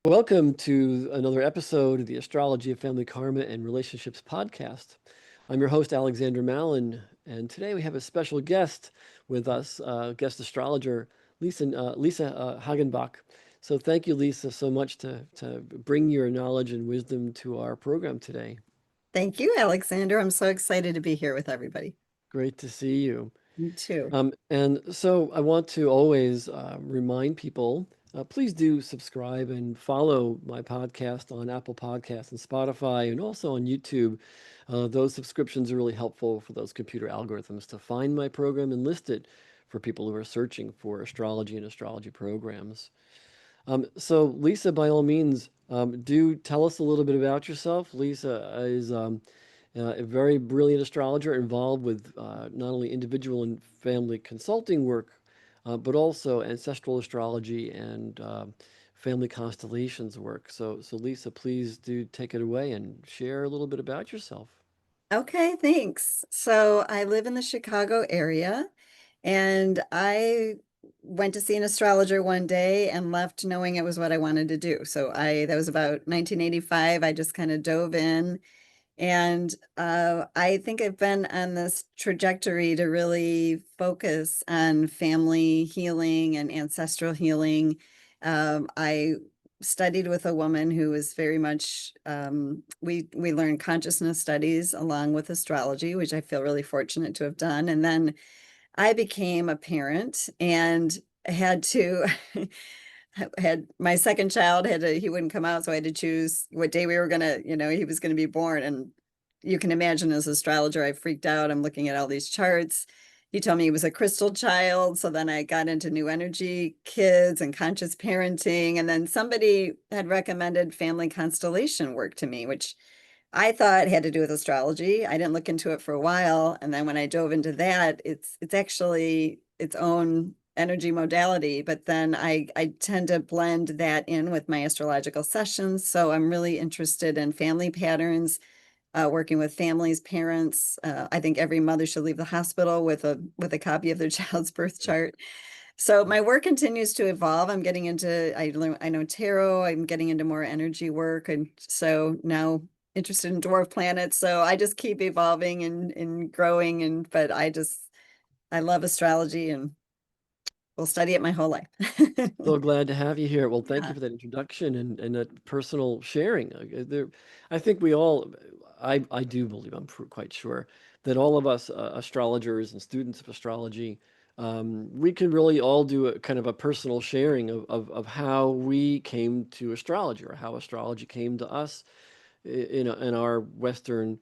Welcome to another episode of the Astrology of Family Karma and Relationships podcast. I'm your host, Alexander Mallon, and today we have a special guest with us, guest astrologer Lisa Hagenbuch. So thank you, Lisa, so much to bring your knowledge and wisdom to our program today. Thank you, Alexander. I'm so excited to be here with everybody. Great to see you. You too. And so I want to always remind people, please do subscribe and follow my podcast on Apple Podcasts and Spotify and also on YouTube. Those subscriptions are really helpful for those computer algorithms to find my program and list it for people who are searching for astrology and astrology programs. So Lisa, by all means, do tell us a little bit about yourself. Lisa is a very brilliant astrologer involved with not only individual and family consulting work, but also ancestral astrology and family constellations work. So Lisa, please do take it away and share a little bit about yourself. Okay, thanks. So I live in the Chicago area, and I went to see an astrologer one day and left knowing it was what I wanted to do. So that was about 1985. I just kind of dove in, and I think I've been on this trajectory to really focus on family healing and ancestral healing. I studied with a woman who was very much we learned consciousness studies along with astrology, which I feel really fortunate to have done. And then I became a parent and had to had my second child he wouldn't come out, so I had to choose what day we were gonna, he was gonna be born. And you can imagine, as an astrologer, I freaked out. I'm looking at all these charts. He told me he was a crystal child. So then I got into new energy kids and conscious parenting. And then somebody had recommended family constellation work to me, which I thought had to do with astrology. I didn't look into it for a while. And then when I dove into that, it's actually its own energy modality. But then I tend to blend that in with my astrological sessions. So I'm really interested in family patterns, working with families, parents. I think every mother should leave the hospital with a copy of their child's birth chart. So my work continues to evolve. I'm getting into, I know tarot, I'm getting into more energy work. And so now interested in dwarf planets. So I just keep evolving and growing. But I love astrology and will study it my whole life. So glad to have you here. Well, thank you Yeah. for that introduction and that personal sharing. I think we all, I do believe, quite sure, that all of us astrologers and students of astrology, we can really all do a kind of a personal sharing of how we came to astrology or how astrology came to us in our Western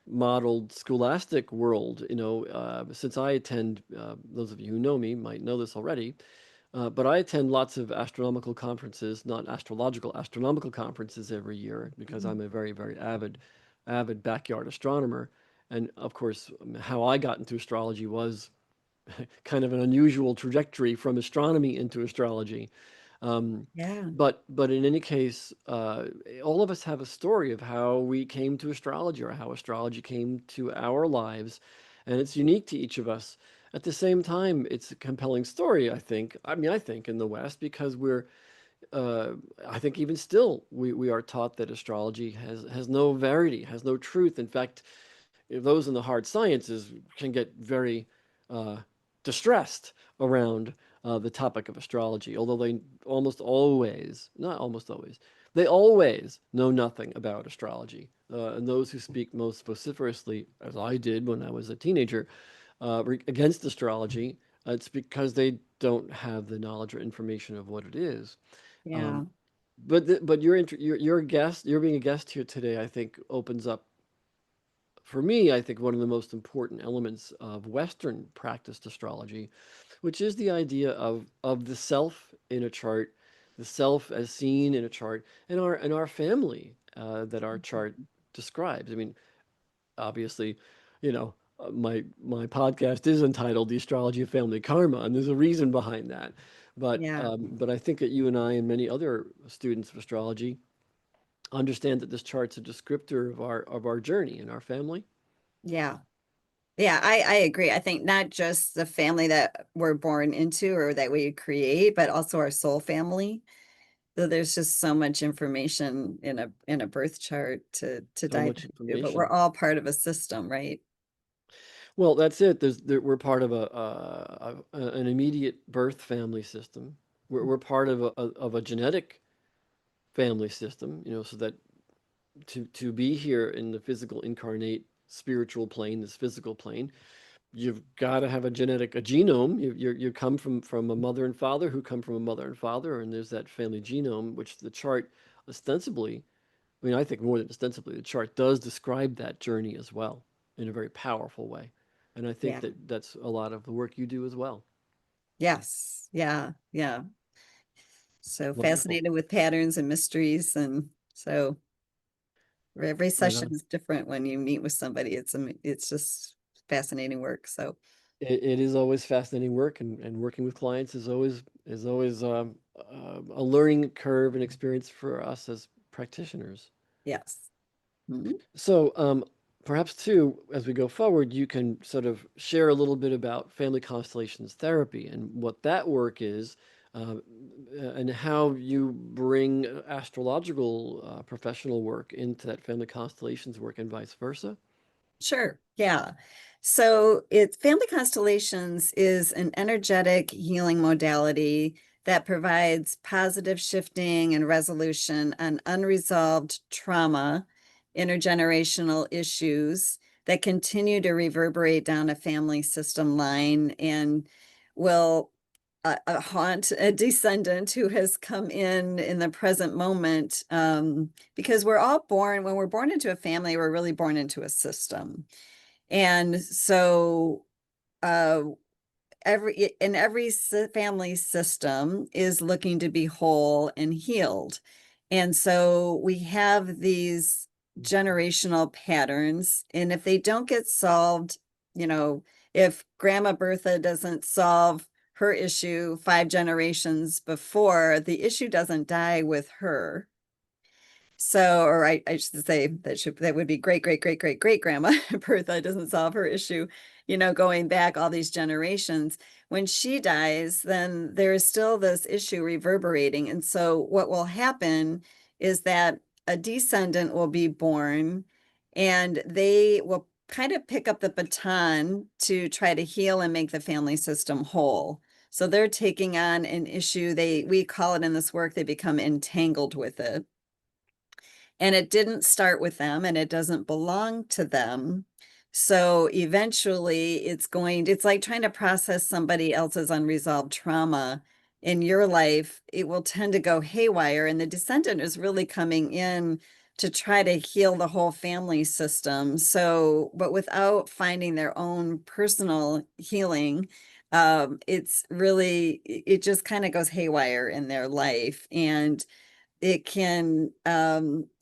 modeled scholastic world. Since I attend, those of you who know me might know this already, but I attend lots of astronomical conferences, not astrological, astronomical conferences every year because I'm a very, very avid backyard astronomer. And of course, how I got into astrology was kind of an unusual trajectory from astronomy into astrology. Yeah. But in any case, all of us have a story of how we came to astrology or how astrology came to our lives, and it's unique to each of us. At the same time, it's a compelling story, I think. I mean, I think in the West because I think even still, we are taught that astrology has no verity, has no truth. In fact, those in the hard sciences can get very uh, distressed around the topic of astrology, although they almost always, not almost always, they always know nothing about astrology. And those who speak most vociferously, as I did when I was a teenager, against astrology, it's because they don't have the knowledge or information of what it is. Yeah. Um, but your guest, you're being a guest here today, I think opens up for me, I think one of the most important elements of Western practiced astrology, which is the idea of the self in a chart, the self as seen in a chart, and our family that our chart describes. I mean, obviously, my podcast is entitled "The Astrology of Family Karma," and there's a reason behind that. Yeah. But I think that you and I and many other students of astrology understand that this chart's a descriptor of our journey in our family. Yeah. Yeah, I agree. I think not just the family that we're born into or that we create, but also our soul family. So there's just so much information in a birth chart to So dive much into, but we're information. all part of a system, right? Well, that's it. We're part of an immediate birth family system. We're part of a genetic family system, so that to be here in the physical incarnate spiritual plane, this physical plane, you've got to have a genome. You come from a mother and father who come from a mother and father, and there's that family genome, which the chart ostensibly, I mean, I think more than ostensibly, the chart does describe that journey as well in a very powerful way. And I think Yeah. that that's a lot of the work you do as well. Yes. Yeah. Yeah. So Wonderful. fascinated with patterns and mysteries. And so every Right session on. is different when you meet with somebody. It's just fascinating work. So It is always fascinating work, and working with clients is always a learning curve and experience for us as practitioners. yes. Mhm. So, perhaps too, as we go forward, you can sort of share a little bit about family constellations therapy and what that work is, uh, and how you bring astrological professional work into that family constellations work and vice versa. Sure. Yeah. So it's Family Constellations is an energetic healing modality that provides positive shifting and resolution on unresolved trauma, intergenerational issues that continue to reverberate down a family system line and will haunt a descendant who has come in the present moment, because we're all born, when we're born into a family, we're really born into a system. And so uh, every family system is looking to be whole and healed. And so we have these generational patterns, and if they don't get solved, you know, if Grandma Bertha doesn't solve her issue 5 generations before, the issue doesn't die with her. So, or I should say that would be great grandma Bertha doesn't solve her issue, going back all these generations. When she dies, then there is still this issue reverberating. And so what will happen is that a descendant will be born and they will kind of pick up the baton to try to heal and make the family system whole. So they're taking on an issue, we call it in this work, they become entangled with it, and it didn't start with them and it doesn't belong to them. So eventually it's like trying to process somebody else's unresolved trauma in your life. It will tend to go haywire, and the descendant is really coming in to try to heal the whole family system. So, but without finding their own personal healing, it just kind of goes haywire in their life. And it can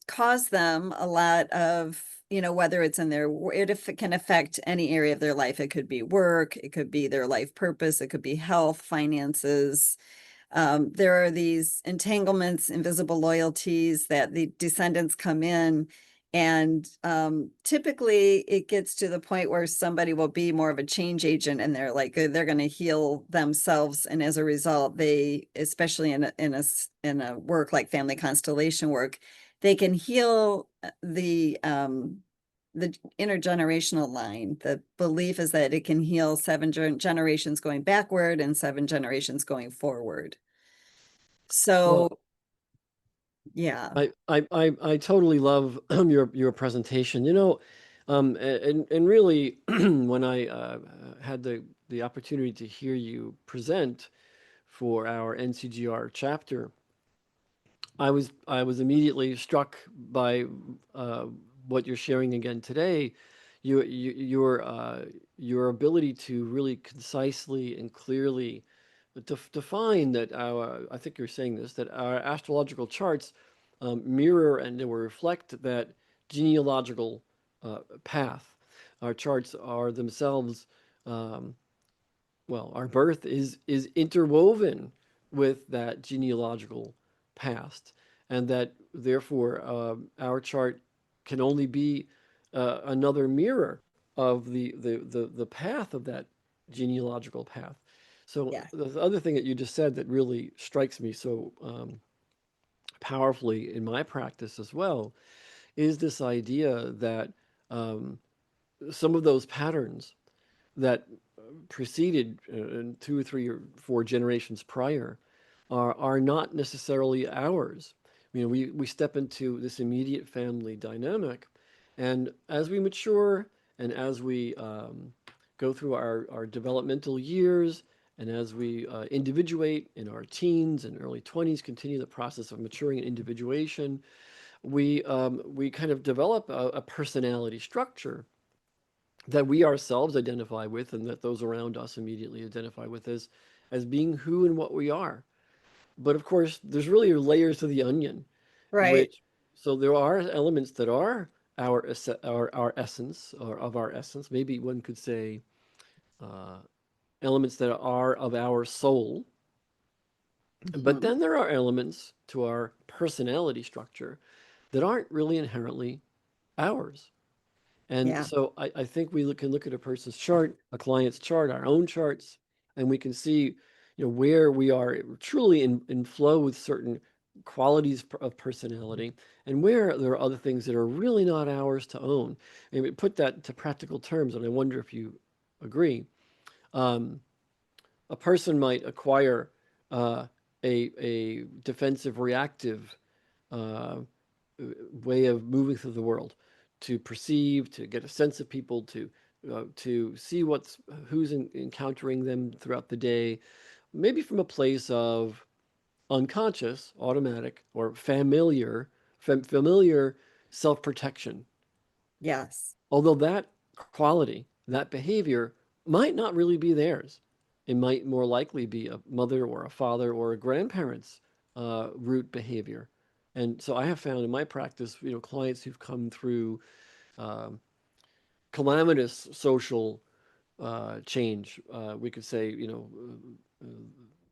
cause them a lot of, whether it's in it can affect any area of their life. It could be work, it could be their life purpose, it could be health, finances. There are these entanglements, invisible loyalties that the descendants come in. And typically it gets to the point where somebody will be more of a change agent, and they're going to heal themselves. And as a result, they, especially in a work like family constellation work, they can heal the intergenerational line. The belief is that it can heal 7 generations going backward and 7 generations going forward. So, Well, yeah, I totally love your presentation. And really, when I had the opportunity to hear you present for our NCGR chapter, I was immediately struck by uh, what you're sharing again today. Your ability to really concisely and clearly define that I think you're saying this, that our astrological charts mirror and they will reflect that genealogical path. Our charts are themselves, um, well, our birth is interwoven with that genealogical past, and that therefore our chart can only be another mirror of the path of that genealogical path. So yeah, the other thing that you just said that really strikes me so powerfully in my practice as well is this idea that um, some of those patterns that preceded 2 or 3 or 4 generations prior are not necessarily ours. We step into this immediate family dynamic, and as we mature and as we go through our developmental years, and as we individuate in our teens and early 20s, continue the process of maturing and individuation, we kind of develop a personality structure that we ourselves identify with and that those around us immediately identify with as being who and what we are. But of course, there's really layers to the onion, Right. which so there are elements that are our essence or of our essence. Maybe one could say uh, elements that are of our soul. But Mhm. then there are elements to our personality structure that aren't really inherently ours. And Yeah. so I think can look at a person's chart, a client's chart, our own charts, and we can see, where we are truly in flow with certain qualities of personality, and where there are other things that are really not ours to own. And we put that to practical terms, and I wonder if you agree. Um, a person might acquire uh, a defensive reactive uh, way of moving through the world, to perceive, to get a sense of people, to see who's encountering them throughout the day, maybe from a place of unconscious, automatic, or familiar self-protection. Yes. Although that quality, that behavior might not really be theirs. It might more likely be a mother or a father or a grandparent's root behavior. And so I have found in my practice, clients who've come through um, calamitous social change. We could say,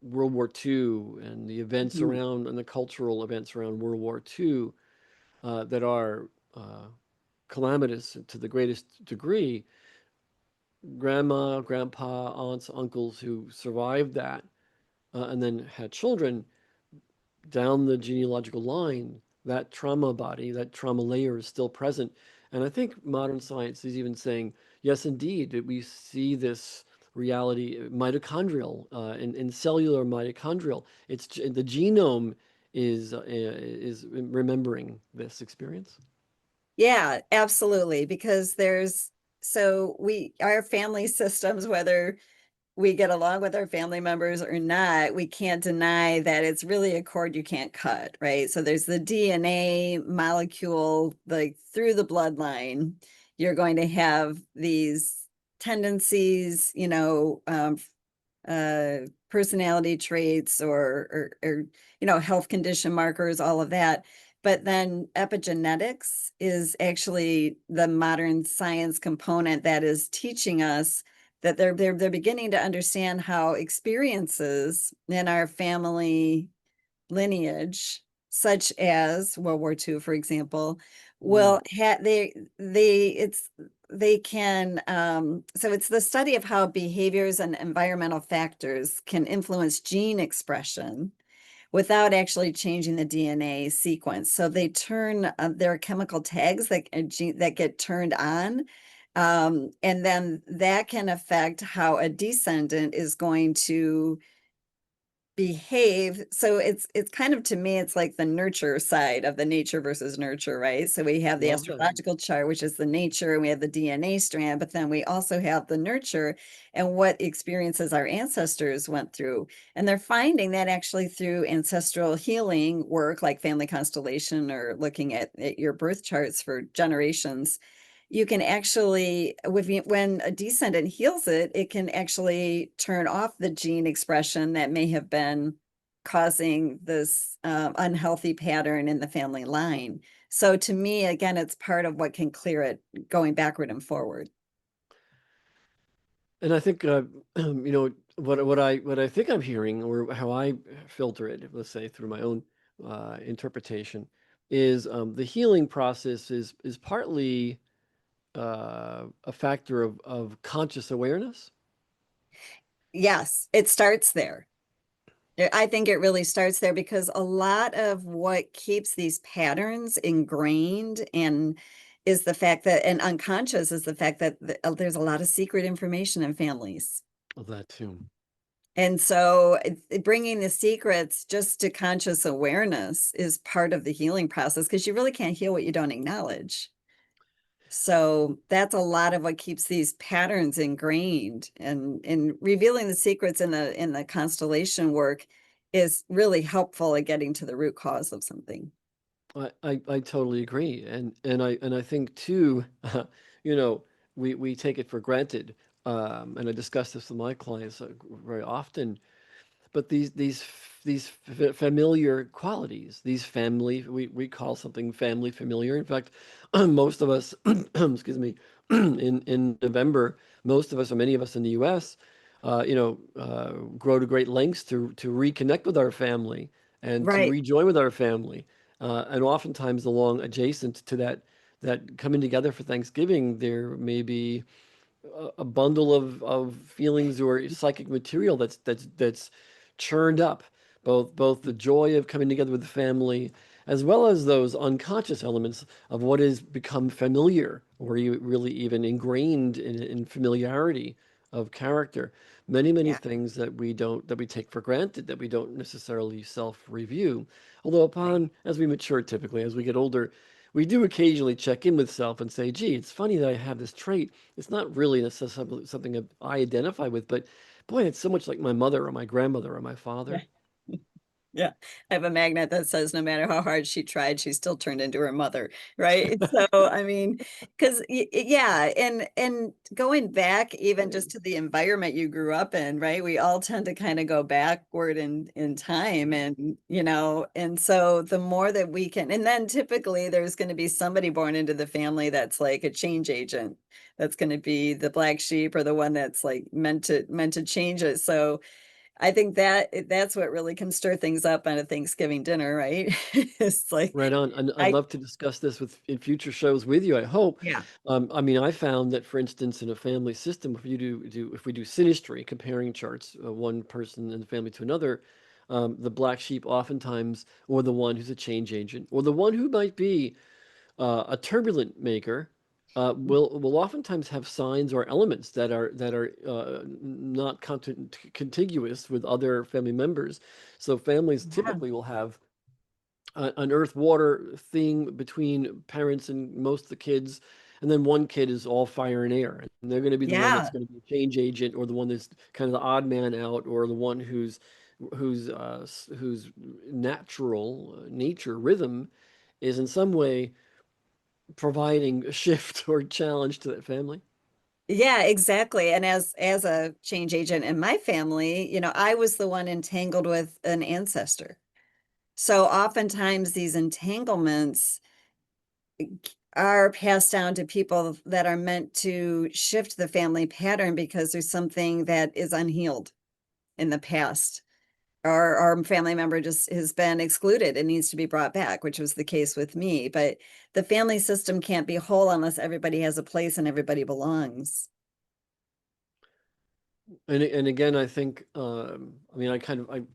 World War II and the events Mhm. around and the cultural events around World War II that are calamitous to the greatest degree. Grandma, grandpa, aunts, uncles who survived that and then had children down the genealogical line, that trauma body, that trauma layer is still present. And I think modern science is even saying, yes, indeed, that we see this reality mitochondrial in cellular mitochondrial. It's the genome is remembering this experience. Yeah, absolutely. Because so our family systems, whether we get along with our family members or not, we can't deny that it's really a cord you can't cut, right? So there's the DNA molecule, like through the bloodline, you're going to have these tendencies, personality traits or health condition markers, all of that. But then epigenetics is actually the modern science component that is teaching us that they're beginning to understand how experiences in our family lineage, such as World War II, for example, Mm. will have they can so it's the study of how behaviors and environmental factors can influence gene expression without actually changing the DNA sequence. So they turn there are chemical tags that get turned on. And then that can affect how a descendant is going to behave. So it's kind of, to me, it's like the nurture side of the nature versus nurture, right? So we have the Love that. astrological chart, which is the nature, and we have the DNA strand, but then we also have the nurture and what experiences our ancestors went through. And they're finding that actually through ancestral healing work like family constellation or looking at your birth charts for generations, you can actually, when a descendant heals it, it can actually turn off the gene expression that may have been causing this unhealthy pattern in the family line. So to me, again, it's part of what can clear it going backward and forward. And I think what I think I'm hearing, or how I filter it, let's say through my own interpretation, is the healing process is partly a factor of conscious awareness. Yes, it starts there. I think it really starts there because a lot of what keeps these patterns ingrained and is the fact that, and unconscious is the fact that there's a lot of secret information in families. Of that too. And so bringing the secrets just to conscious awareness is part of the healing process because you really can't heal what you don't acknowledge. So that's a lot of what keeps these patterns ingrained, and in revealing the secrets in the constellation work is really helpful at getting to the root cause of something. I totally agree, and I think too, you know, we take it for granted, and I discuss this with my clients very often. But familiar qualities, these family, we call something family familiar. In fact, most of us, excuse me, in November, most of us, or many of us in the U.S., grow to great lengths to reconnect with our family and to Right. rejoin with our family, and oftentimes along adjacent to that coming together for Thanksgiving, there may be a bundle of feelings or psychic material that's churned up, both the joy of coming together with the family as well as those unconscious elements of what has become familiar or really even ingrained in familiarity of character. Many Yeah. things that we take for granted, that we don't necessarily self-review. Although Right. upon as we mature, typically as we get older, we do occasionally check in with self and say, gee, it's funny that I have this trait. It's not really necessarily something that I identify with, but boy, it's so much like my mother or my grandmother or my Yeah. father. Yeah. I have a magnet that says no matter how hard she tried, she still turned into her mother, right? So, I mean, because yeah, and going back even just to the environment you grew up in, right? We all tend to kind of go backward in time and, and so the more that we can, and then typically there's going to be somebody born into the family that's like a change agent. That's going to be the black sheep or the one that's like meant to change it. So, I think that's what really can stir things up on a Thanksgiving dinner, right? It's like Right on. And I'd I love to discuss this with in future shows with you, I hope. yeah, I mean, I found that, for instance, in a family system, if we do synastry, comparing charts, one person in the family to another, the black sheep oftentimes, or the one who's a change agent, or the one who might be a turbulent maker, will oftentimes have signs or elements that are not contiguous with other family members. So families yeah, typically will have an earth water thing between parents and most of the kids, and then one kid is all fire and air, and they're going to be the one that's yeah, going to be a change agent, or the one that's kind of the odd man out, or the one whose natural nature rhythm is in some way providing a shift or challenge to that family. yeah, exactly. And as a change agent in my family, I was the one entangled with an ancestor. So oftentimes these entanglements are passed down to people that are meant to shift the family pattern because there's something that is unhealed in the past. Our family member just has been excluded and needs to be brought back, which was the case with me. But the family system can't be whole unless everybody has a place and everybody belongs. And again, I think, I mean, I ponder,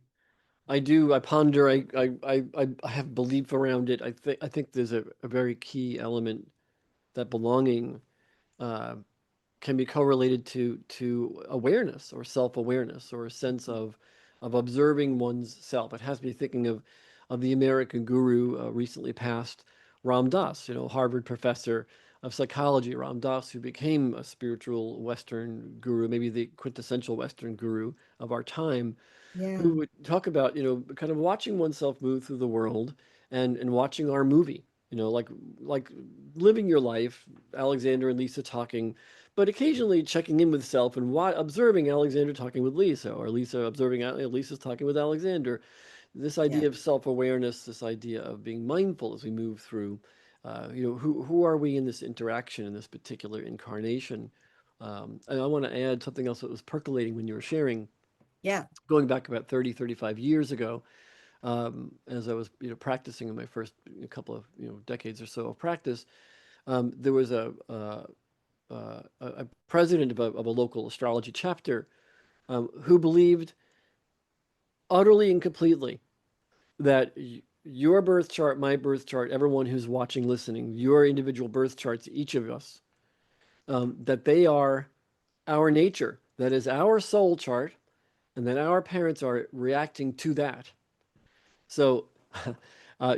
I have belief around it. I think there's a very key element that belonging uh, can be correlated to awareness or self-awareness or a sense of observing one's self. It has me thinking of the American guru recently passed, Ram Dass, Harvard professor of psychology, Ram Dass, who became a spiritual Western guru, maybe the quintessential Western guru of our time, Yeah. who would talk about, kind of watching oneself move through the world and watching our movie, like living your life, Alexander and Lisa talking, but occasionally checking in with self and observing Alexander talking with Lisa, or Lisa observing Lisa's talking with Alexander. This Yeah. idea of self-awareness, this idea of being mindful as we move through, who are we in this interaction, in this particular incarnation? And I want to add something else that was percolating when you were sharing, Yeah. going back about 30, 35 years ago, as I was, practicing in my first couple of, decades or so of practice, there was a president of a local astrology chapter who believed utterly and completely that your birth chart, my birth chart, everyone who's watching, listening, your individual birth charts, each of us, that they are our nature, that is our soul chart, and that our parents are reacting to that. So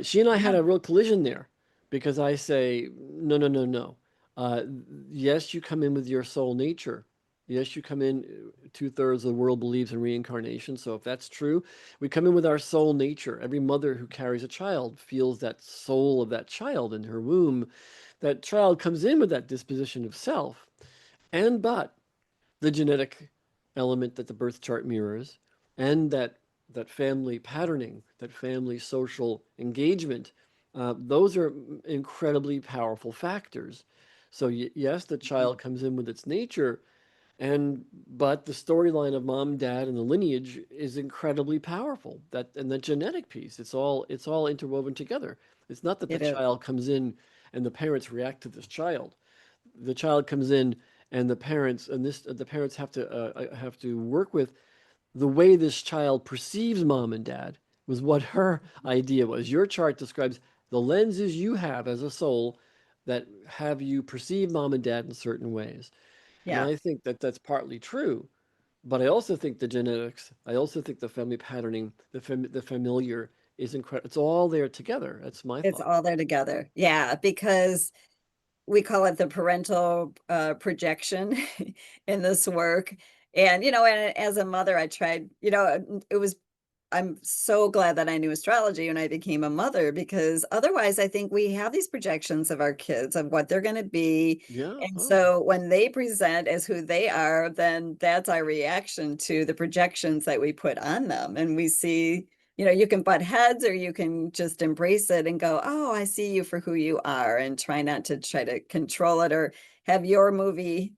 she and I had Yeah. a real collision there because I say, no, no, no, no. Uh, yes, you come in with your soul nature. Yes, you come in, two-thirds of the world believes in reincarnation. So if that's true, we come in with our soul nature. Every mother who carries a child feels that soul of that child in her womb. That child comes in with that disposition of self. And but the genetic element that the birth chart mirrors, and that family patterning, that family social engagement, those are incredibly powerful factors. So yes, the child comes in with its nature, and but the storyline of mom, dad, and the lineage is incredibly powerful. That and the genetic piece, it's all interwoven together. It's not that the It is. child comes in and the parents react to this child. The child comes in and the parents have to work with the way this child perceives mom and dad was what her idea was. Your chart describes the lenses you have as a soul that have you perceive mom and dad in certain ways. And Yeah. I think that that's partly true, but I also think the genetics, I also think the family patterning, the familiar is incredible. It's all there together. That's my It's thought. all there together. Yeah, because we call it the parental projection in this work. And, and as a mother, I tried, it was I'm so glad that I knew astrology when I became a mother, because otherwise I think we have these projections of our kids of what they're going to be. Yeah. And Oh, so when they present as who they are, then that's our reaction to the projections that we put on them. And we see, you can butt heads or you can just embrace it and go, oh, I see you for who you are, and try not to try to control it or have your movie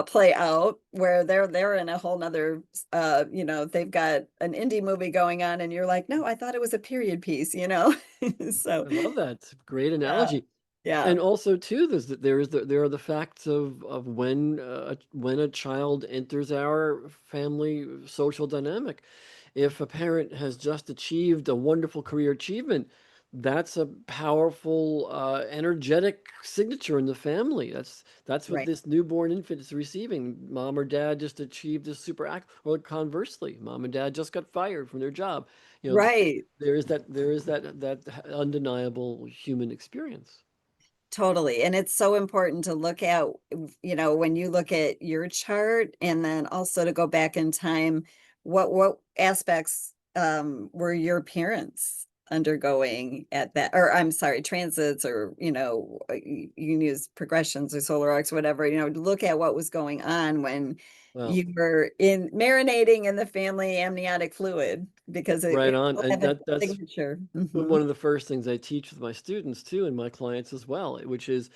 play out where they're in a whole nother they've got an indie movie going on and you're like, no, I thought it was a period piece. So I love that. It's a great yeah, analogy. yeah, And also too, there are the facts of when a child enters our family social dynamic. If a parent has just achieved a wonderful career achievement, that's a powerful, energetic signature in the family. That's what right, this newborn infant is receiving. Mom or dad just achieved this super act, or conversely, mom and dad just got fired from their job. You know, right. there is that undeniable human experience. Totally. And it's so important to look at, when you look at your chart and then also to go back in time, what aspects were your parents undergoing at that, or I'm sorry, transits, or you can use progressions or solar arcs, whatever, to look at what was going on when Well, you were in marinating in the family amniotic fluid, because right it on. will And have a that's signature. one of the first things I teach with my students too, and my clients as well, which is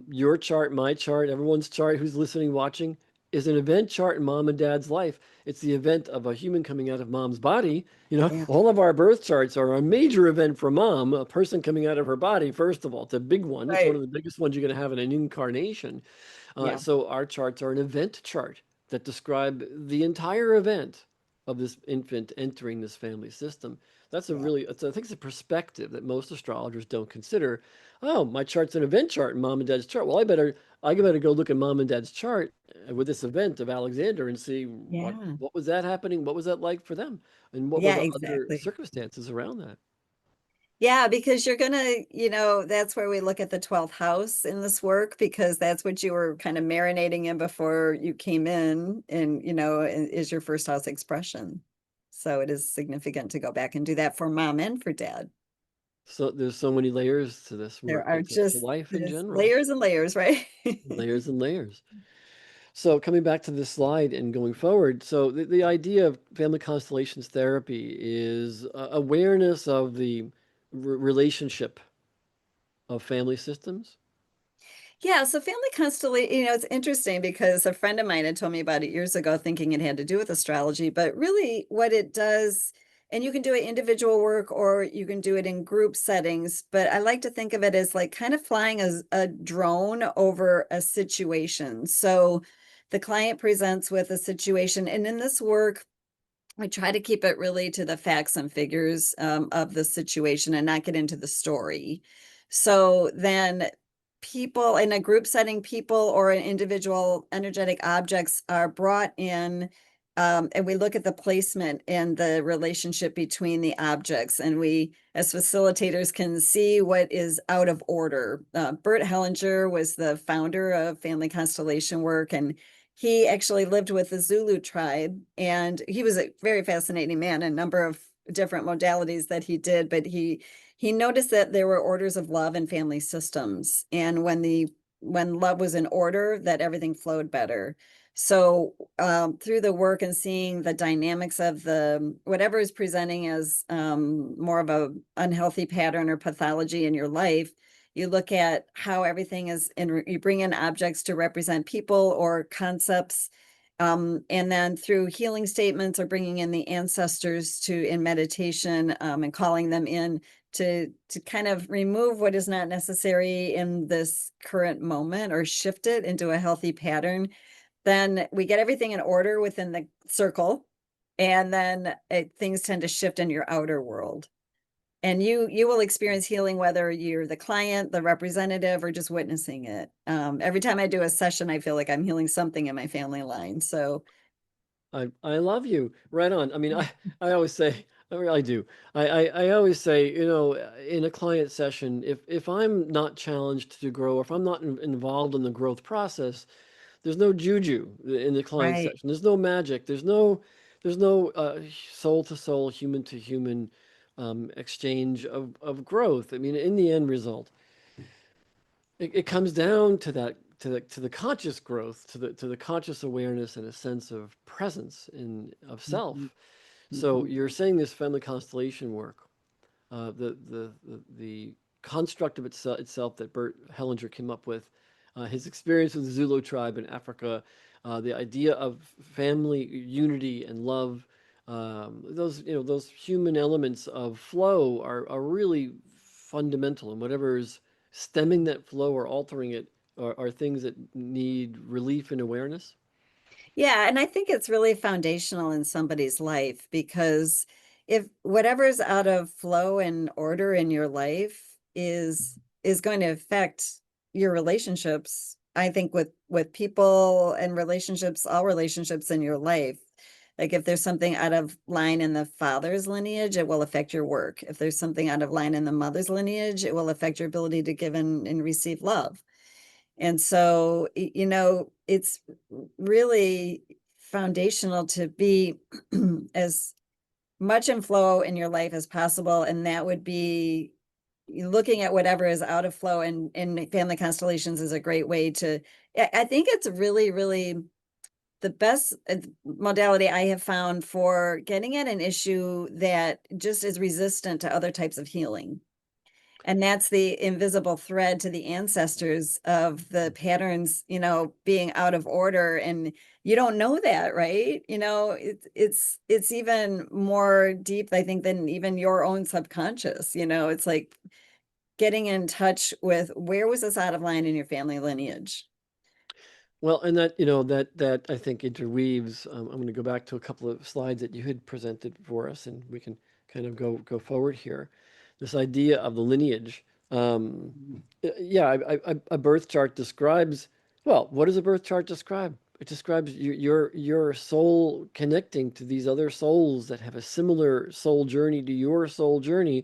your chart, my chart, everyone's chart who's listening, watching, is an event chart in mom and dad's life. It's the event of a human coming out of mom's body. Yeah, All of our birth charts are a major event for mom, a person coming out of her body, first of all. It's a big one. It's one right. of the biggest ones you're going to have in an incarnation. Yeah. So our charts are an event chart that describe the entire event of this infant entering this family system. That's a Yeah. really, I think it's a perspective that most astrologers don't consider. Oh, my chart's an event chart in mom and dad's chart. Well, I better go look at mom and dad's chart with this event of Alexander and see what Yeah. what was that happening, what was that like for them, and what were Yeah, the other exactly. circumstances around that. Yeah, because you're gonna, that's where we look at the 12th house in this work, because that's what you were kind of marinating in before you came in, and is your first house expression. So it is significant to go back and do that for mom and for dad. So there's so many layers to this There work are and to just life in there's general. layers and layers, right? Layers and layers. So coming back to this slide and going forward, so the idea of family constellations therapy is awareness of the relationship of family systems. Yeah, so family constellation, it's interesting because a friend of mine had told me about it years ago, thinking it had to do with astrology, but really what it does, and you can do it individual work or you can do it in group settings, but I like to think of it as like kind of flying a drone over a situation. So the client presents with a situation, and in this work, I try to keep it really to the facts and figures of the situation and not get into the story. So then people in a group setting, people or an individual energetic objects are brought in, and we look at the placement and the relationship between the objects. And we, as facilitators, can see what is out of order. Bert Hellinger was the founder of Family Constellation work, and he actually lived with the Zulu tribe, and he was a very fascinating man, a number of different modalities that he did, but he noticed that there were orders of love and family systems, and when love was in order, that everything flowed better. So through the work and seeing the dynamics of the whatever is presenting as more of a unhealthy pattern or pathology in your life, you look at how everything is, and you bring in objects to represent people or concepts. And then through healing statements or bringing in the ancestors to in meditation, and calling them in to kind of remove what is not necessary in this current moment or shift it into a healthy pattern, then we get everything in order within the circle, and then things tend to shift in your outer world. And you will experience healing whether you're the client, the representative, or just witnessing it. Every time I do a session, I feel like I'm healing something in my family line. So I love you. Right on. I mean, I always say, I really do. I always say, you know, in a client session, if I'm not challenged to grow, or if I'm not involved in the growth process, there's no juju in the client right. session. There's no magic. There's no soul to soul, human to human exchange of growth. I mean, in the end result, it comes down to that to the conscious growth, to the conscious awareness and a sense of presence in of Mhm, self. So mhm. you're saying this family constellation work, the construct of itself that Bert Hellinger came up with, his experience with the Zulu tribe in Africa, the idea of family unity and love, those those human elements of flow are really fundamental, and whatever is stemming that flow or altering it are things that need relief and awareness. Yeah, and I think it's really foundational in somebody's life, because if whatever's out of flow and order in your life is going to affect your relationships, I think with people and relationships, all relationships in your life. Like if there's something out of line in the father's lineage, it will affect your work. If there's something out of line in the mother's lineage, it will affect your ability to give and receive love. And so, it's really foundational to be as much in flow in your life as possible. And that would be looking at whatever is out of flow, and family constellations is a great way to, I think it's really, really the best modality I have found for getting at an issue that just is resistant to other types of healing. And that's the invisible thread to the ancestors of the patterns, being out of order. And you don't know that, right? It's even more deep, I think, than even your own subconscious. It's like getting in touch with where was this out of line in your family lineage? Well, and that I think interweaves. I'm going to go back to a couple of slides that you had presented for us, and we can kind of go forward here. This idea of the lineage. Um, yeah, a birth chart describes. Well, what does a birth chart describe? It describes your soul connecting to these other souls that have a similar soul journey to your soul journey,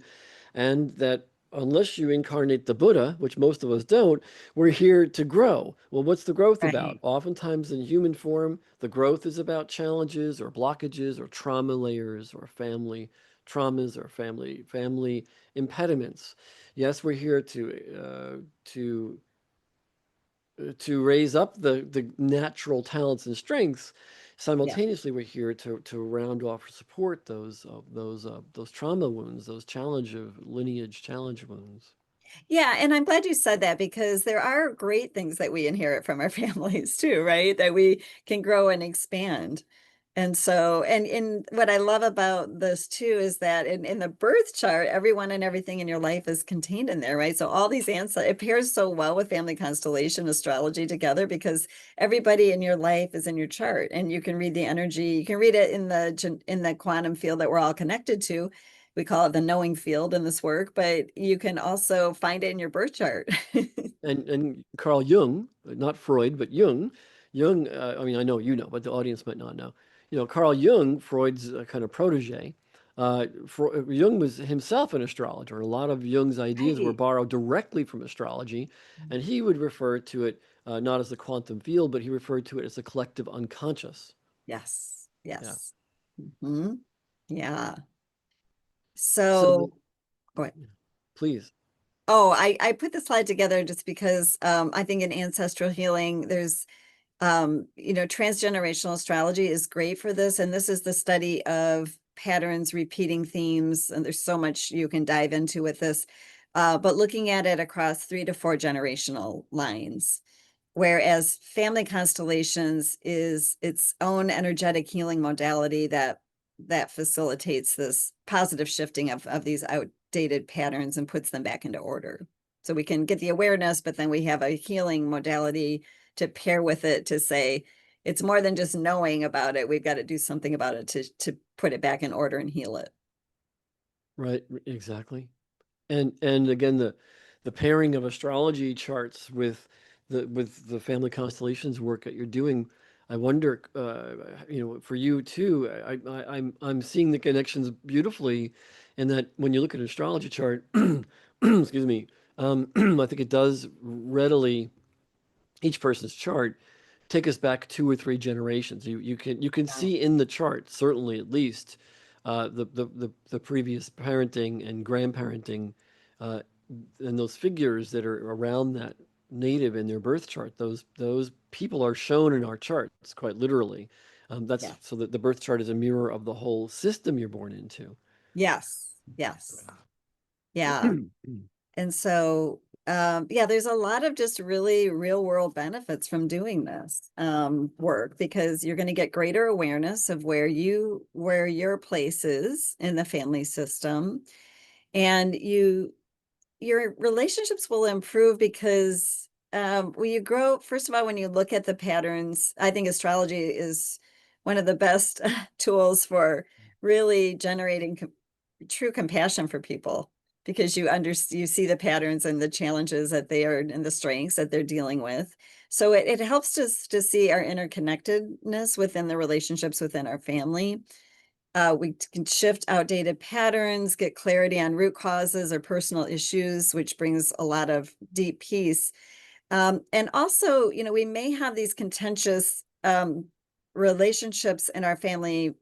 and that unless you incarnate the Buddha, which most of us don't, we're here to grow. Well, what's the growth about? Right. Oftentimes in human form, the growth is about challenges or blockages or trauma layers or family traumas or family impediments. Yes, we're here to raise up the natural talents and strengths. Yeah. Simultaneously, we're here to round off or support those trauma wounds, those challenge of lineage challenge wounds. Yeah, and I'm glad you said that, because there are great things that we inherit from our families too, right? That we can grow and expand. And so, and what I love about this too is that in the birth chart, everyone and everything in your life is contained in there, right? So all these answers, it pairs so well with family constellation astrology together because everybody in your life is in your chart, and you can read the energy. You can read it in the quantum field that we're all connected to. We call it the knowing field in this work, but you can also find it in your birth chart. And Carl Jung, not Freud, but Jung. I mean, I know you know, but the audience might not know. You know, Carl Jung, Freud's kind of protege. Jung was himself an astrologer. A lot of Jung's ideas were Right. borrowed directly from astrology, and he would refer to it not as the quantum field, but he referred to it as the collective unconscious. Yes. Yeah. Yes. Hmm. Yeah. So, So, go ahead. please. Oh, I put the slide together just because I think in ancestral healing, there's transgenerational astrology is great for this. And this is the study of patterns, repeating themes, and there's so much you can dive into with this. But looking at it across 3 to 4 generational lines. Whereas family constellations is its own energetic healing modality that facilitates this positive shifting of these outdated patterns and puts them back into order. So we can get the awareness, but then we have a healing modality to pair with it to say it's more than just knowing about it. We've got to do something about it to put it back in order and heal it. Right, exactly. And again, the pairing of astrology charts with the family constellations work that you're doing, I wonder, for you too. I'm seeing the connections beautifully, in that when you look at an astrology chart, excuse me, I think it does readily, each person's chart, take us back 2 or 3 generations. You can Yeah. see in the chart, certainly at least, the previous parenting and grandparenting, uh, and those figures that are around that native in their birth chart. Those people are shown in our charts quite literally. That's Yeah. so that the birth chart is a mirror of the whole system you're born into. Yes. Yes. Yeah. And so, yeah, there's a lot of just really real world benefits from doing this work because you're going to get greater awareness of where your place is in the family system, and your relationships will improve because when you grow, first of all, when you look at the patterns, I think astrology is one of the best tools for really generating true compassion for people because you see the patterns and the challenges that they are and the strengths that they're dealing with. So it helps us to see our interconnectedness within the relationships within our family. We can shift outdated patterns, get clarity on root causes or personal issues, which brings a lot of deep peace. And also, we may have these contentious relationships in our family,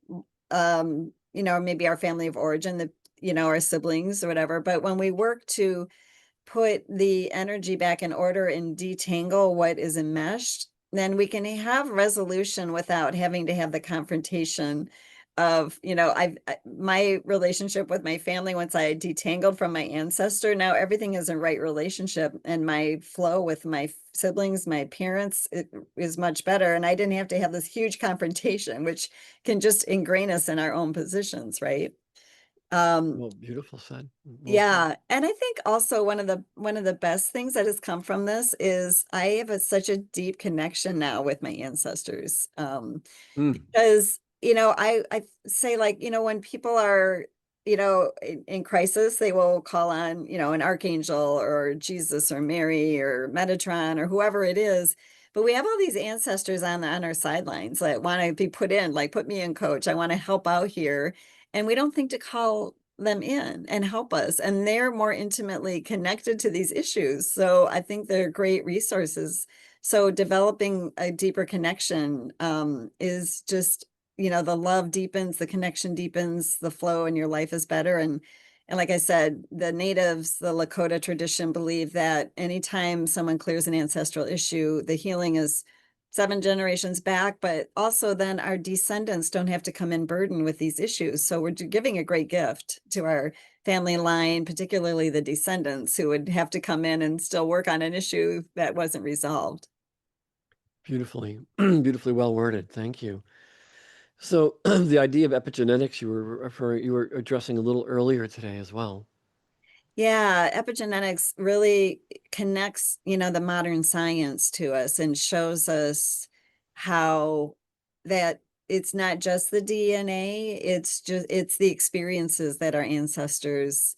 maybe our family of origin, our siblings or whatever. But when we work to put the energy back in order and detangle what is enmeshed, then we can have resolution without having to have the confrontation of, my relationship with my family. Once I detangled from my ancestor, now everything is in right relationship, and my flow with my siblings, my parents, it is much better. And I didn't have to have this huge confrontation, which can just ingrain us in our own positions, right? Um, Well, beautiful said. Well said. yeah, and I think also one of the best things that has come from this is I have such a deep connection now with my ancestors. Mm. Because, I say, like, when people are, in crisis, they will call on, an archangel or Jesus or Mary or Metatron or whoever it is. But we have all these ancestors on our sidelines that want to be put in, like, put me in, coach. I want to help out here. And we don't think to call them in and help us. And they're more intimately connected to these issues. So I think they're great resources. So developing a deeper connection is just, the love deepens, the connection deepens, the flow in your life is better. And like I said, the natives, the Lakota tradition, believe that anytime someone clears an ancestral issue, the healing is 7 generations back, but also then our descendants don't have to come in burden with these issues. So we're giving a great gift to our family line, particularly the descendants who would have to come in and still work on an issue that wasn't resolved. Beautifully, beautifully well worded. Thank you. So the idea of epigenetics you were addressing a little earlier today as well. Yeah, epigenetics really connects, the modern science to us and shows us how that it's not just the DNA, it's the experiences that our ancestors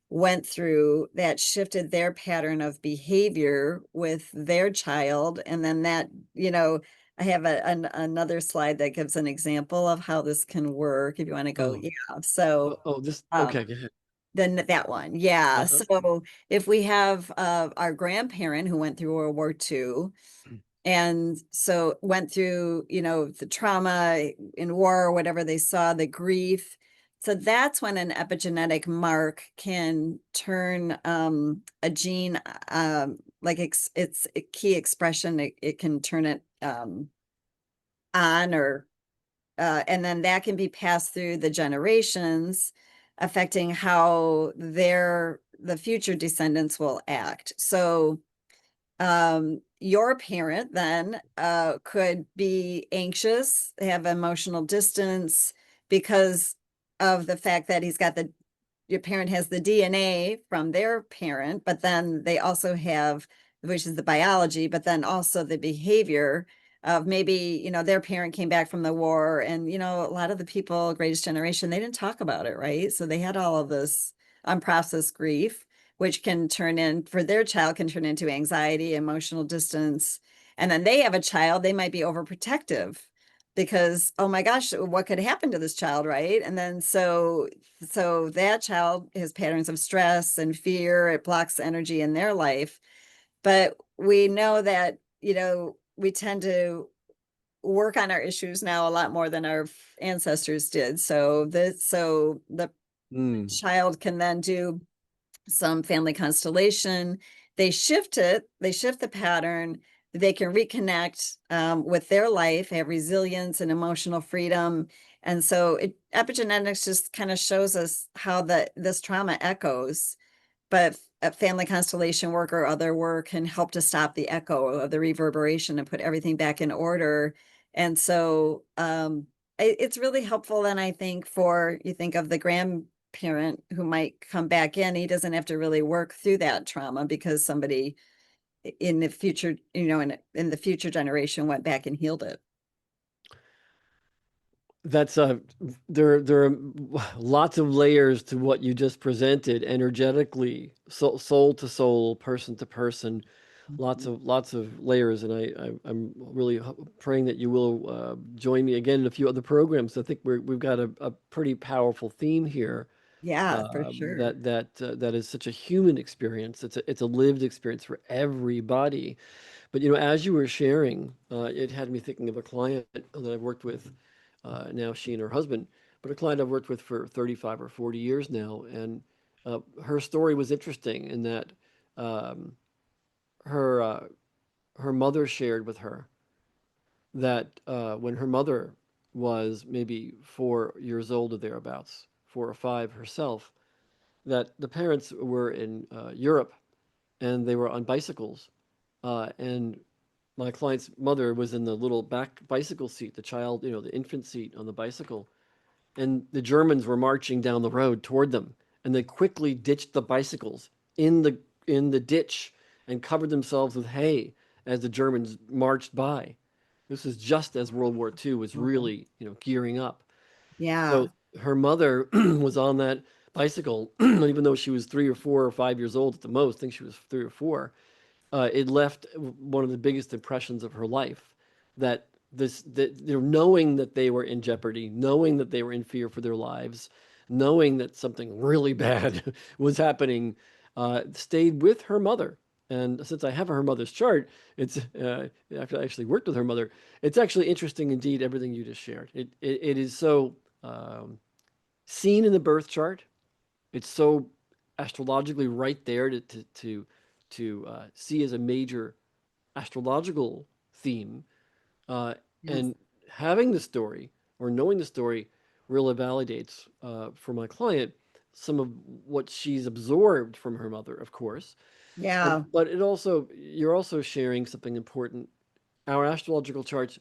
went through that shifted their pattern of behavior with their child. And then I have another slide that gives an example of how this can work if you want to go. Oh, Yeah. So, this, um, okay, go ahead. then that one. Yeah. Uh-huh. So if we have our grandparent who went through World War II, and so went through, the trauma in war or whatever they saw, the grief. So that's when an epigenetic mark can turn a gene, like it's a key expression. It can turn it on, or and then that can be passed through the generations, affecting how the future descendants will act. So your parent then could be anxious, have emotional distance because of the fact that your parent has the DNA from their parent, but then they also have, which is the biology, but then also the behavior of maybe, their parent came back from the war, and, a lot of the people, greatest generation, they didn't talk about it, right? So they had all of this unprocessed grief, which can turn in for their child, can turn into anxiety, emotional distance. And then they have a child, they might be overprotective because, oh my gosh, what could happen to this child, right? And then so that child has patterns of stress and fear, it blocks energy in their life. But we know that, we tend to work on our issues now a lot more than our ancestors did. So the Mm. child can then do some family constellation. They shift the pattern. They can reconnect with their life, have resilience and emotional freedom. And so epigenetics just kind of shows us how this trauma echoes, but a family constellation work or other work can help to stop the echo of the reverberation and put everything back in order. And so it's really helpful then, I think, for you think of the grandparent who might come back in, he doesn't have to really work through that trauma because somebody in the future, in the future generation went back and healed it. That's there are lots of layers to what you just presented energetically, soul to soul, person to person, lots of layers, and I'm really praying that you will join me again in a few other programs. I think we've got a pretty powerful theme here Yeah, for sure. that is such a human experience. It's a lived experience for everybody. But as you were sharing, it had me thinking of a client that I've worked with. Now she and her husband, but a client I've worked with for 35 or 40 years now, and her story was interesting in that um, her her mother shared with her that when her mother was maybe 4 years old or thereabouts, 4 or 5 herself, that the parents were in Europe and they were on bicycles, and my client's mother was in the little back bicycle seat, the child, the infant seat on the bicycle, and the Germans were marching down the road toward them, and they quickly ditched the bicycles in the ditch and covered themselves with hay as the Germans marched by. This was just as World War II was Oh, really, gearing up. yeah. So her mother was on that bicycle, even though she was 3 or 4 or 5 years old at the most. I think she was 3 or 4. It left one of the biggest impressions of her life. That knowing that they were in jeopardy, knowing that they were in fear for their lives, knowing that something really bad was happening, stayed with her mother. And since I have her mother's chart, it's after I actually worked with her mother, it's actually interesting indeed everything you just shared. It is so um, seen in the birth chart. It's so astrologically right there to see as a major astrological theme, uh, Yes. and having the story or knowing the story really validates for my client some of what she's absorbed from her mother, of course. Yeah. But you're also sharing something important. Our astrological charts,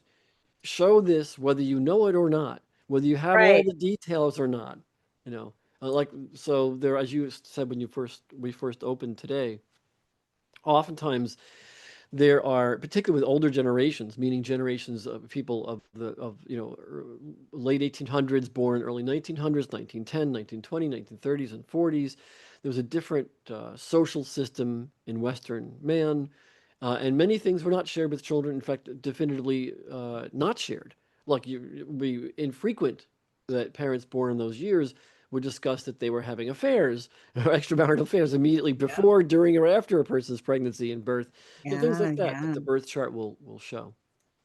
show this whether you know it or not, whether you have all Right. the details or not. You know, like so there, as you said when we first opened today, oftentimes there are, particularly with older generations, meaning generations of people of the of late 1800s, born early 1900s, 1910, 1920, 1930s, and 40s. There was a different social system in Western man, and many things were not shared with children. In fact, definitively not shared. Like it would be infrequent that parents born in those years would discuss that they were having affairs or extramarital affairs immediately Yeah. before, during, or after a person's pregnancy and birth. Things Yeah, like that that yeah. the birth chart will show.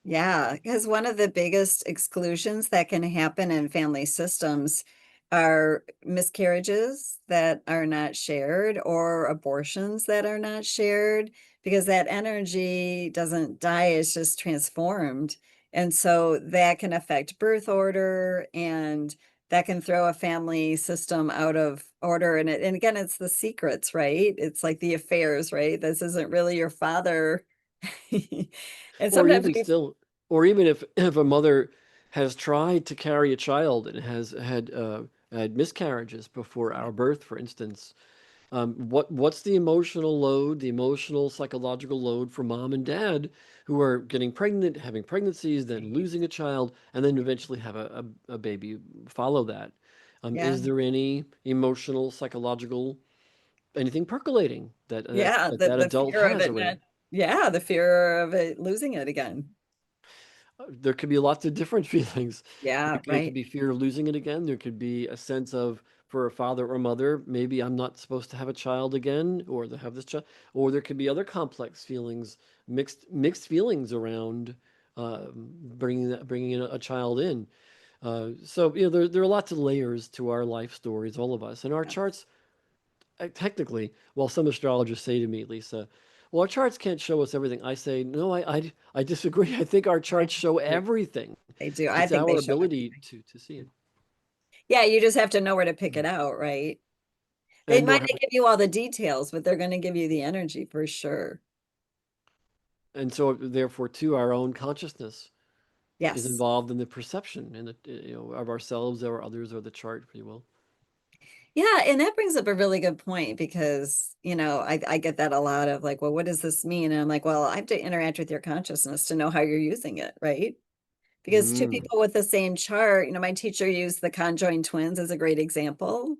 Yeah, because one of the biggest exclusions that can happen in family systems are miscarriages that are not shared or abortions that are not shared because that energy doesn't die, it's just transformed. And so that can affect birth order and that can throw a family system out of order. And again, it's the secrets, right? It's like the affairs, right? This isn't really your father. And Or sometimes even we still, or even if a mother has tried to carry a child and has had miscarriages before our birth, for instance, what's the emotional load, the emotional psychological load for mom and dad who are getting pregnant, having pregnancies, then losing a child, and then eventually have a baby follow that? Yeah. Is there any emotional, psychological, anything percolating Yeah, that the adult fear of has it around? not yeah, the fear of it losing it again. There could be lots of different feelings. Yeah, There could right. be fear of losing it again. There could be a sense of, for a father or mother, maybe I'm not supposed to have a child again, or to have this child. Or there could be other complex feelings, mixed feelings around bringing a child in. So there are lots of layers to our life stories, all of us, and our Yeah. charts. Technically, while some astrologers say to me, Lisa, well, our charts can't show us everything. I say, no, I disagree. I think our I charts show think everything. they do. I It's think they our show ability everything. to see it Yeah, you just have to know where to pick it out, right? They and might or not give you all the details, but they're going to give you the energy for sure. and so therefore too our own consciousness is Yes. involved in the perception and of ourselves or others or the chart, if you will. Yeah, and that brings up a really good point because, I get that a lot of like, well, what does this mean? And I'm like, well, I have to interact with your consciousness to know how you're using it, right? Because two Mm. people with the same chart, my teacher used the conjoined twins as a great example.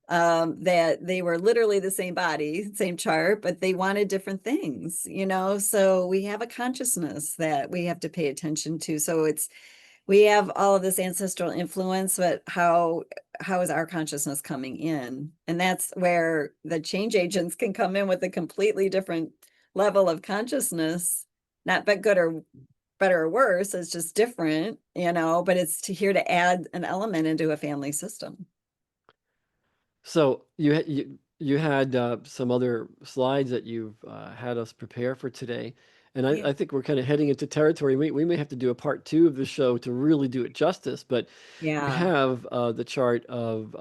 That they were literally the same body, same chart, but they wanted different things. So we have a consciousness that we have to pay attention to. So we have all of this ancestral influence, but how is our consciousness coming in? And that's where the change agents can come in with a completely different level of consciousness, not but good or better or worse, it's just different, but it's to here to add an element into a family system. So you had some other slides that you've had us prepare for today, and Yeah. I think we're kind of heading into territory. We may have to do a part two of the show to really do it justice. But you Yeah. have the chart of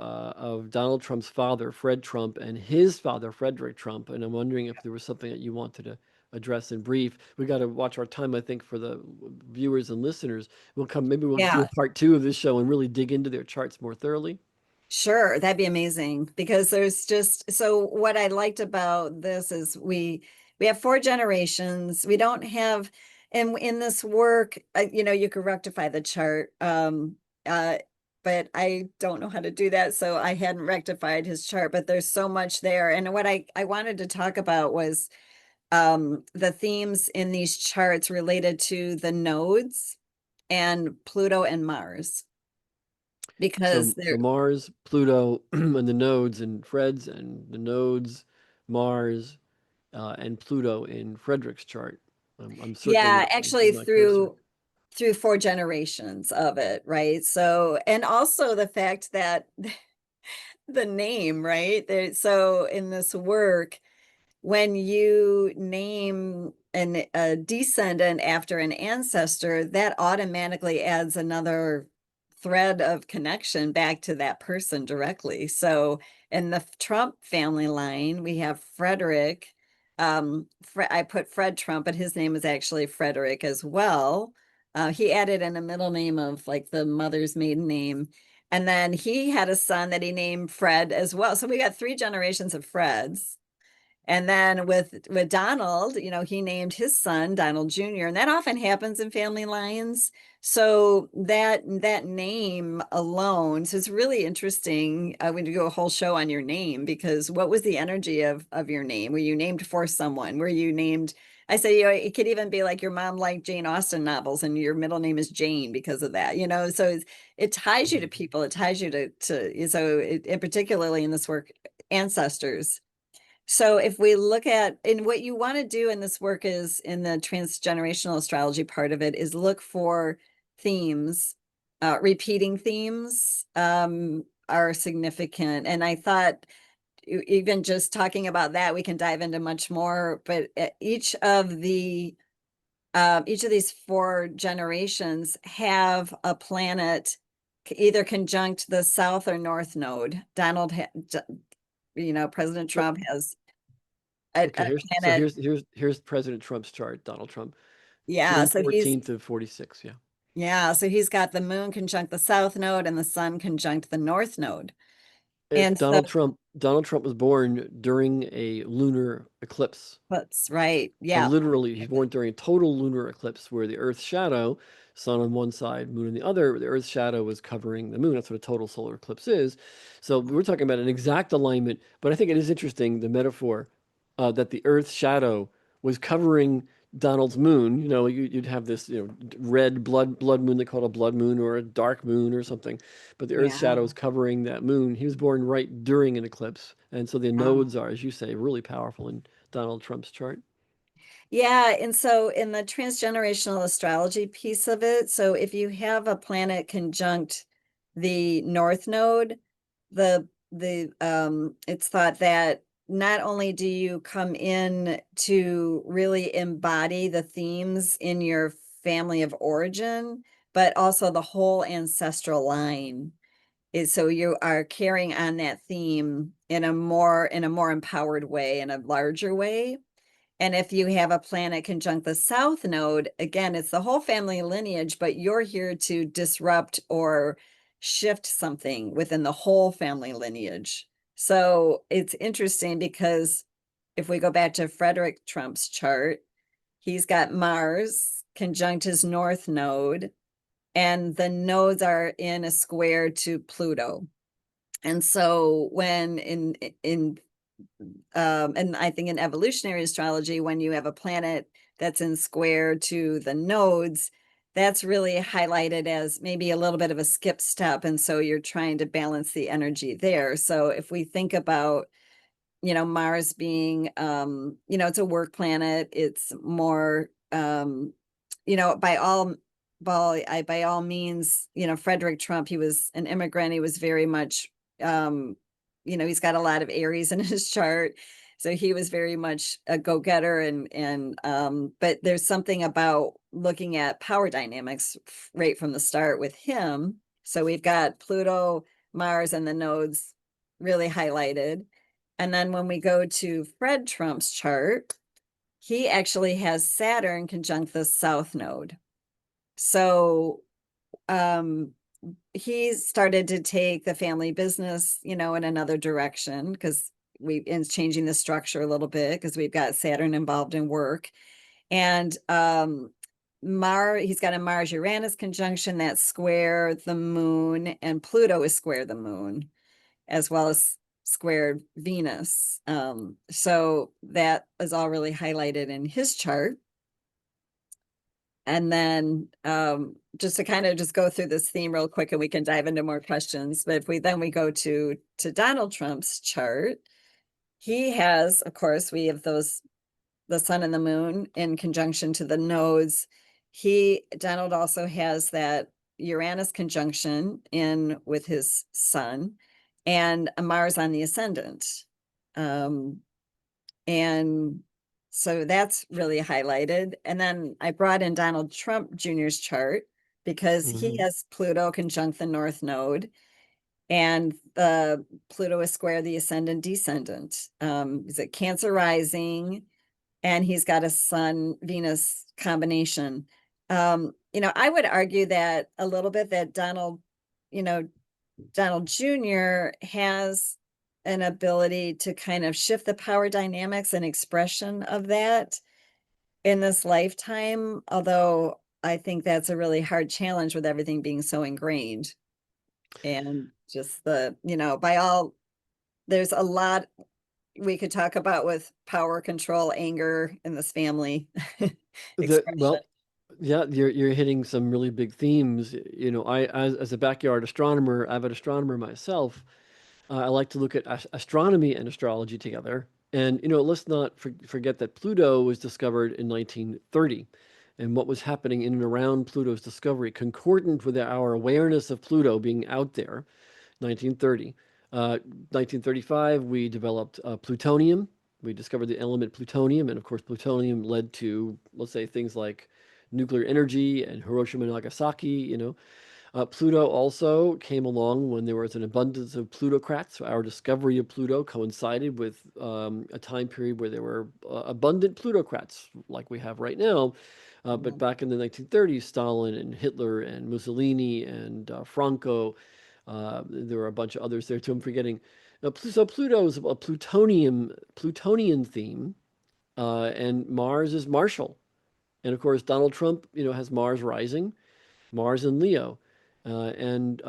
Donald Trump's father, Fred Trump, and his father, Frederick Trump, and I'm wondering if there was something that you wanted to address in brief. We got to watch our time, I think, for the viewers and listeners. Maybe we'll do Yeah. a part two of this show and really dig into their charts more thoroughly. Sure, that'd be amazing because there's just so what I liked about this is we have four generations. We don't have and in this work, you could rectify the chart. Uh but I don't know how to do that, so I hadn't rectified his chart, but there's so much there. And what I wanted to talk about was the themes in these charts related to the nodes and Pluto and Mars because So they're Mars, Pluto, and the nodes and Fred's and the nodes, Mars, and Pluto in Frederick's chart. I'm circling yeah, it with actually my cursor. through four generations of it, right? So, and also the fact that the name, right? So in this work, when you name a descendant after an ancestor, that automatically adds another thread of connection back to that person directly. So in the Trump family line, we have Frederick. I put Fred Trump, but his name is actually Frederick as well. He added in a middle name of like the mother's maiden name. And then he had a son that he named Fred as well. So we got three generations of Freds. And then with Donald, he named his son Donald Jr., and that often happens in family lines. So that name alone, so it's really interesting when you do a whole show on your name, because what was the energy of your name? Were you named for someone? Were you named? I say, it could even be like your mom liked Jane Austen novels and your middle name is Jane because of that, So it ties you to Mhm. people. It ties you so and particularly in this work, ancestors. So if we look at, and what you want to do in this work is in the transgenerational astrology part of it is look for themes, repeating themes are significant. And I thought even just talking about that, we can dive into much more, but each of these four generations have a planet either conjunct the south or north node. President Oh, Trump has a okay, planet. here's President Trump's chart, Donald Trump, Yeah, June so 14th of 46. Yeah. he's got the moon conjunct the south node and the sun conjunct the north node. And so Donald Trump was born during a lunar eclipse. that's right. So Yeah. literally, he's born during a total lunar eclipse where the Earth's shadow, sun on one side, moon on the other, the Earth's shadow is covering the moon. That's what a total solar eclipse is. So we're talking about an exact alignment, but I think it is interesting, the metaphor that the Earth's shadow was covering Donald's moon. You'd have this, red blood moon they call it a blood moon or a dark moon or something, but the Earth's Yeah. shadow is covering that moon. He was born right during an eclipse, and so the Yeah. nodes are, as you say, really powerful in Donald Trump's chart. Yeah, and so in the transgenerational astrology piece of it, so if you have a planet conjunct the north node, the it's thought that not only do you come in to really embody the themes in your family of origin, but also the whole ancestral line is, so you are carrying on that theme in a more empowered way, in a larger way. And if you have a planet conjunct the south node, again, it's the whole family lineage, but you're here to disrupt or shift something within the whole family lineage. So it's interesting because if we go back to Frederick Trump's chart, he's got Mars conjunct his north node, and the nodes are in a square to Pluto. And so when in and I think in evolutionary astrology, when you have a planet that's in square to the nodes, that's really highlighted as maybe a little bit of a skip step. And so you're trying to balance the energy there. So if we think about, Mars being, it's a work planet, it's more, by all means, Frederick Trump, he was an immigrant. He was very much, um, he's got a lot of Aries in his chart. So he was very much a go-getter but there's something about looking at power dynamics right from the start with him. So we've got Pluto, Mars, and the nodes really highlighted. And then when we go to Fred Trump's chart, he actually has Saturn conjunct the south node. So um he started to take the family business, in another direction, because we in changing the structure a little bit because we've got Saturn involved in work. And he's got a Mars Uranus conjunction that's square the moon, and Pluto is square the moon, as well as squared Venus. So that is all really highlighted in his chart. And then just to kind of just go through this theme real quick, and we can dive into more questions. But if we go to Donald Trump's chart, he has, of course, we have the sun and the moon in conjunction to the nodes. Donald also has that Uranus conjunction in with his sun, and a Mars on the ascendant. Um, and so that's really highlighted. And then I brought in Donald Trump Jr.'s chart because he Hmm. has Pluto conjunct the North Node, and the Pluto is square the ascendant descendant. Is it Cancer rising? And he's got a Sun Venus combination. I would argue that a little bit that you know, Donald Jr. has an ability to kind of shift the power dynamics and expression of that in this lifetime, although I think that's a really hard challenge with everything being so ingrained. And just there's a lot we could talk about with power, control, anger in this family expression. Well, yeah, you're hitting some really big themes. You know, as a backyard astronomer, avid astronomer myself, I like to look at astronomy and astrology together. And you know, let's not forget that Pluto was discovered in 1930, and what was happening in and around Pluto's discovery, concordant with our awareness of Pluto being out there, 1930. 1935, we developed plutonium. We discovered the element plutonium, and of course, plutonium led to, let's say, things like nuclear energy and Hiroshima and Nagasaki. Pluto also came along when there was an abundance of plutocrats. So our discovery of Pluto coincided with a time period where there were abundant plutocrats, like we have right now. But Mhm. back in the 1930s, Stalin and Hitler and Mussolini and Franco, there were a bunch of others there too. I'm forgetting. So Pluto is a Plutonian theme, and Mars is martial. And of course, Donald Trump, has Mars rising. Mars in Leo, and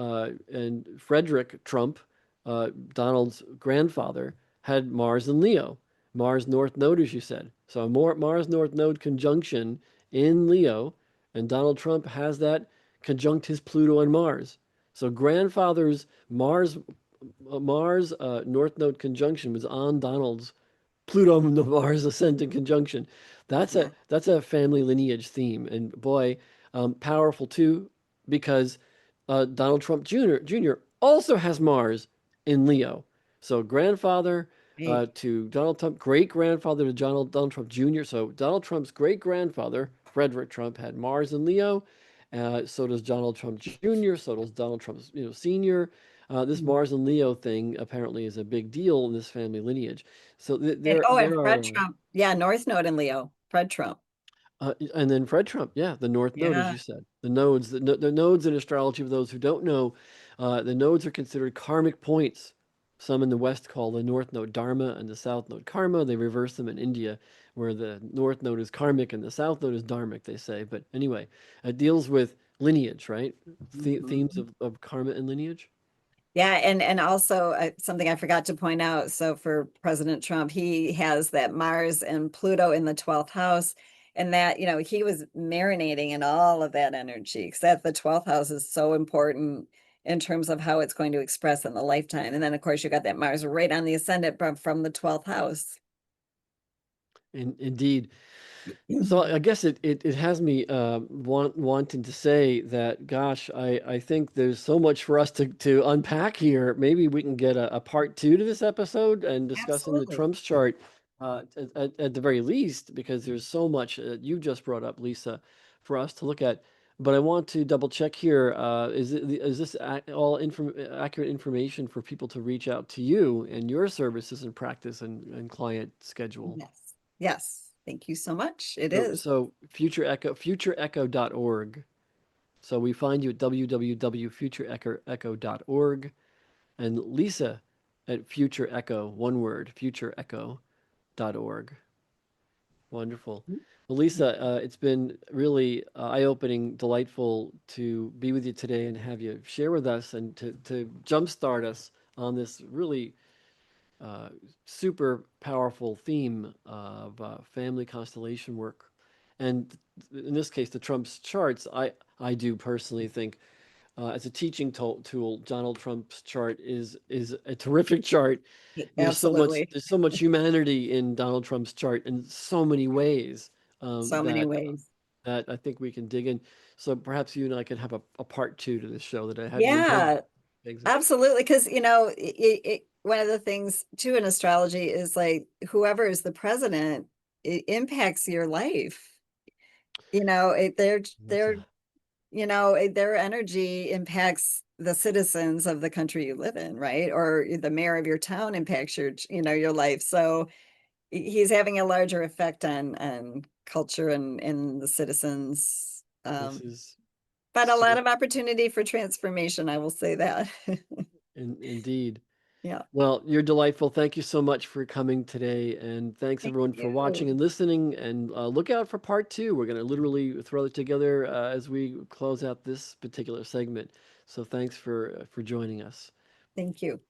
Frederick Trump, Donald's grandfather, had Mars in Leo, Mars North Node, as you said. So a Mars North Node conjunction in Leo, and Donald Trump has that conjunct his Pluto and Mars. So grandfather's Mars North Node conjunction was on Donald's Pluto Mars ascendant conjunction. Yeah. That's a family lineage theme, and boy, powerful too, because Donald Trump Jr. also has Mars in Leo. So grandfather Right. to Donald Trump, great grandfather to Donald Trump Jr. So Donald Trump's great grandfather Frederick Trump had Mars in Leo. So does Donald Trump Jr. So does Donald Trump, Senior. This Mhm. Mars and Leo thing apparently is a big deal in this family lineage. So And there oh, and there Fred are Trump. Yeah, North Node in Leo. Fred Trump. and then Fred Trump, yeah, the North Node, as Yeah. you said, the nodes in astrology. For those who don't know, the nodes are considered karmic points. Some in the West call the North Node Dharma and the South Node Karma. They reverse them in India, where the North Node is karmic and the South Node is dharmic. They say, but anyway, it deals with lineage, right? Themes Mhm. of karma and lineage. Yeah, and also something I forgot to point out. So for President Trump, he has that Mars and Pluto in the 12th house, and that, he was marinating in all of that energy because that the 12th house is so important in terms of how it's going to express in the lifetime. And then of course you got that Mars right on the ascendant from the 12th house. Indeed. So I guess it has me wanting to say that, gosh, I think there's so much for us to unpack here. Maybe we can get a part two to this episode and discussing the Absolutely. Trump's chart at the very least, because there's so much you just brought up, Lisa, for us to look at. But I want to double check here. Is this all accurate information for people to reach out to you and your services and practice and client schedule? Yes. Yes. Thank you so much. It So, is. so futureecho.org. So we find you at www.futureecho.org and Lisa at futureecho, one word, futureecho.org. Wonderful. Well, Lisa, it's been really eye-opening, delightful to be with you today and have you share with us and to jumpstart us on this really uh, super powerful theme of family constellation work. And in this case, the Trump's charts, I do personally think as a teaching tool, Donald Trump's chart is a terrific chart. Absolutely. There's so much humanity in Donald Trump's chart in so many ways So many ways. that I think we can dig in. So perhaps you and I can have a part two to this show that I hadn't intended. Yeah, absolutely. Because, one of the things too in astrology is like whoever is the president, it impacts your life. They're, Lisa. their energy impacts the citizens of the country you live in, right? Or the mayor of your town impacts your life. So he's having a larger effect on culture and the citizens. This Um, is but a lot so of opportunity for transformation, I will say that. indeed. Yeah. Well, you're delightful. Thank you so much for coming today. And thanks Thank everyone for watching you. and listening. And look out for part two. We're going to literally throw it together as we close out this particular segment. So thanks for joining us. Thank you.